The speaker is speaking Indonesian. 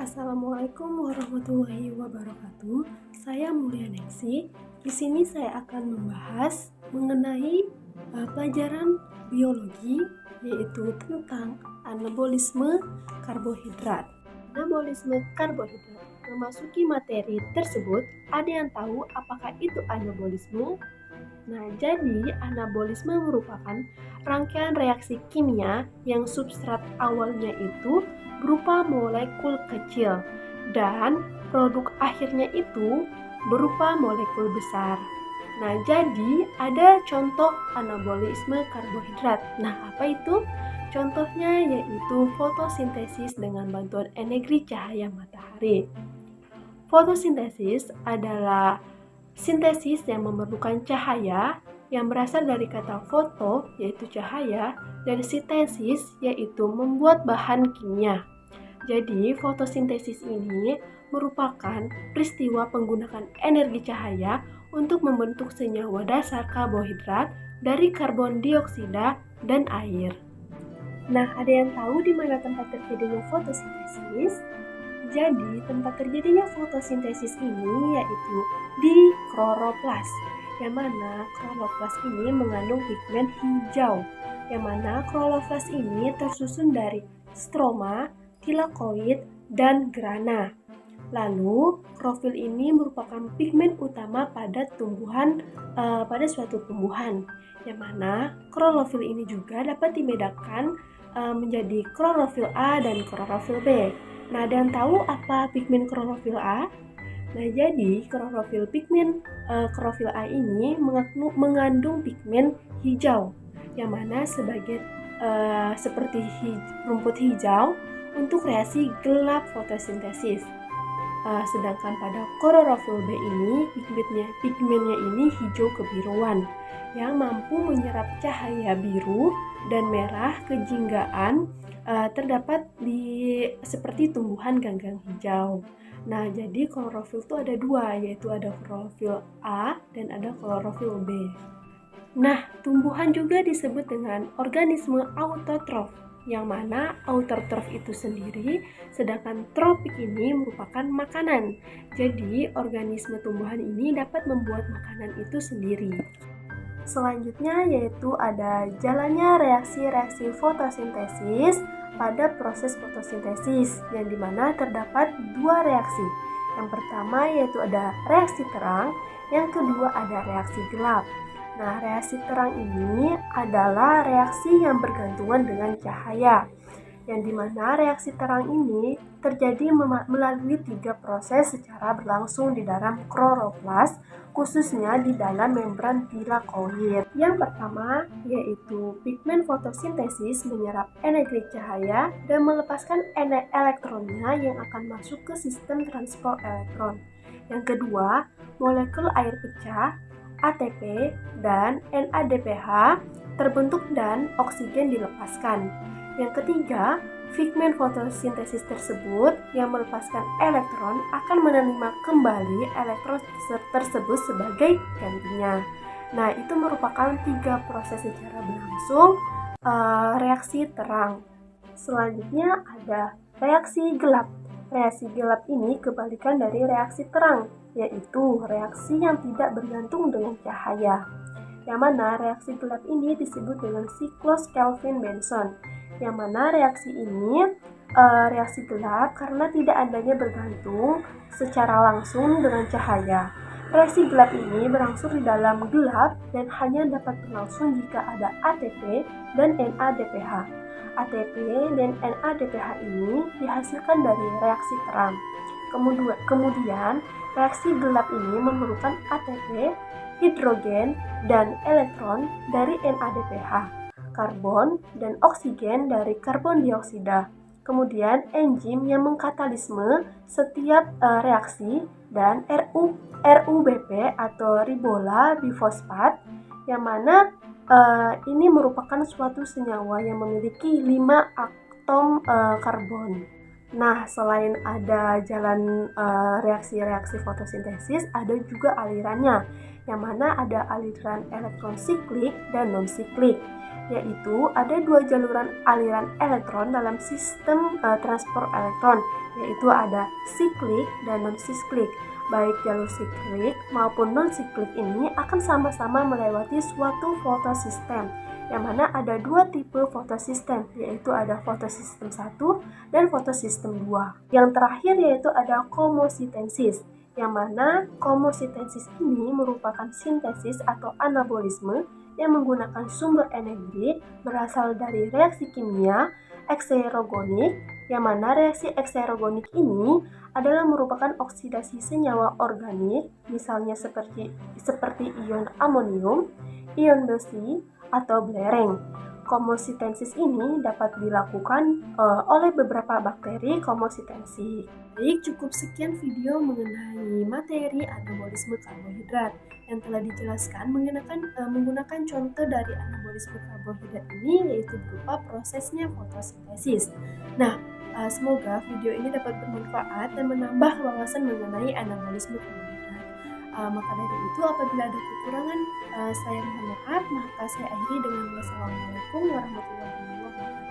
Assalamualaikum warahmatullahi wabarakatuh. Saya Mulia Nexi. Di sini saya akan membahas mengenai pelajaran biologi, yaitu tentang anabolisme karbohidrat. Anabolisme karbohidrat. Memasuki materi tersebut, ada yang tahu apakah itu anabolisme? Nah, jadi anabolisme merupakan rangkaian reaksi kimia yang substrat awalnya itu berupa molekul kecil dan produk akhirnya itu berupa molekul besar. Nah, jadi ada contoh anabolisme karbohidrat. Nah, apa itu? Contohnya yaitu fotosintesis dengan bantuan energi cahaya matahari. Fotosintesis adalah sintesis yang memerlukan cahaya yang berasal dari kata foto, yaitu cahaya, dan sintesis, yaitu membuat bahan kimia. Jadi, fotosintesis ini merupakan peristiwa penggunaan energi cahaya untuk membentuk senyawa dasar karbohidrat dari karbon dioksida dan air. Nah, ada yang tahu di mana tempat terjadinya fotosintesis? Jadi, tempat terjadinya fotosintesis ini yaitu di kloroplas, yang mana kloroplas ini mengandung pigmen hijau, yang mana kloroplas ini tersusun dari stroma, tilakoid, dan grana. Lalu, klorofil ini merupakan pigmen utama pada pada suatu tumbuhan, yang mana klorofil ini juga dapat dibedakan menjadi klorofil A dan klorofil B. Nah, ada yang tahu apa pigmen klorofil A? Nah, jadi klorofil A ini mengandung pigmen hijau, yang mana seperti rumput hijau untuk reaksi gelap fotosintesis. Sedangkan pada klorofil B ini pigmennya ini hijau kebiruan yang mampu menyerap cahaya biru dan merah kejinggaan terdapat seperti tumbuhan ganggang hijau. Nah, jadi klorofil itu ada dua, yaitu ada klorofil A dan ada klorofil B. Nah, tumbuhan juga disebut dengan organisme autotrof, yang mana autotrof itu sendiri, sedangkan tropik ini merupakan makanan. Jadi, organisme tumbuhan ini dapat membuat makanan itu sendiri. Selanjutnya yaitu ada jalannya reaksi-reaksi fotosintesis pada proses fotosintesis, yang dimana terdapat dua reaksi. Yang pertama yaitu ada reaksi terang, yang kedua ada reaksi gelap. Nah, reaksi terang ini adalah reaksi yang bergantungan dengan cahaya, yang dimana reaksi terang ini terjadi melalui 3 proses secara berlangsung di dalam kloroplas, khususnya di dalam membran tilakoid. Yang pertama yaitu pigmen fotosintesis menyerap energi cahaya dan melepaskan elektronnya yang akan masuk ke sistem transport elektron. Yang kedua, molekul air pecah, ATP dan NADPH terbentuk dan oksigen dilepaskan. Yang ketiga, pigmen fotosintesis tersebut yang melepaskan elektron akan menerima kembali elektron tersebut sebagai gantinya. Nah, itu merupakan 3 proses secara berlangsung reaksi terang. Selanjutnya ada reaksi gelap. Reaksi gelap ini kebalikan dari reaksi terang, yaitu reaksi yang tidak bergantung dengan cahaya. Yang mana reaksi gelap ini disebut dengan siklus Kelvin-Benson. Yang mana reaksi ini reaksi gelap karena tidak adanya bergantung secara langsung dengan cahaya. Reaksi gelap ini berlangsung di dalam gelap dan hanya dapat berlangsung jika ada ATP dan NADPH. ATP dan NADPH ini dihasilkan dari reaksi terang. Kemudian reaksi gelap ini memerlukan ATP, hidrogen, dan elektron dari NADPH, karbon, dan oksigen dari karbon dioksida. Kemudian enzim yang mengkatalisme setiap reaksi dan RUBP atau ribola bifosfat, yang mana ini merupakan suatu senyawa yang memiliki 5 atom karbon. Nah, selain ada jalan reaksi-reaksi fotosintesis, ada juga alirannya, yang mana ada aliran elektron siklik dan non-siklik. yaitu ada dua jaluran aliran elektron dalam sistem transport elektron, yaitu ada siklik dan non-siklik. Baik jalur siklik maupun non-siklik ini akan sama-sama melewati suatu fotosistem, yang mana ada dua tipe fotosistem, yaitu ada fotosistem 1 dan fotosistem 2. Yang terakhir yaitu ada komositensis, yang mana komositensis ini merupakan sintesis atau anabolisme yang menggunakan sumber energi berasal dari reaksi kimia ekserogonik, yang mana reaksi ekserogonik ini adalah merupakan oksidasi senyawa organik, misalnya seperti ion amonium, ion besi, atau belereng. Komositensis ini dapat dilakukan oleh beberapa bakteri komositensi. Baik, cukup sekian video mengenai materi anabolisme karbohidrat yang telah dijelaskan menggunakan contoh dari anabolisme karbohidrat ini, yaitu berupa prosesnya fotosintesis. Nah, semoga video ini dapat bermanfaat dan menambah wawasan mengenai anabolisme karbohidrat. Maka dari itu, apabila ada kekurangan, saya mohon maaf. Maka saya akhiri dengan wassalamualaikum warahmatullahi wabarakatuh.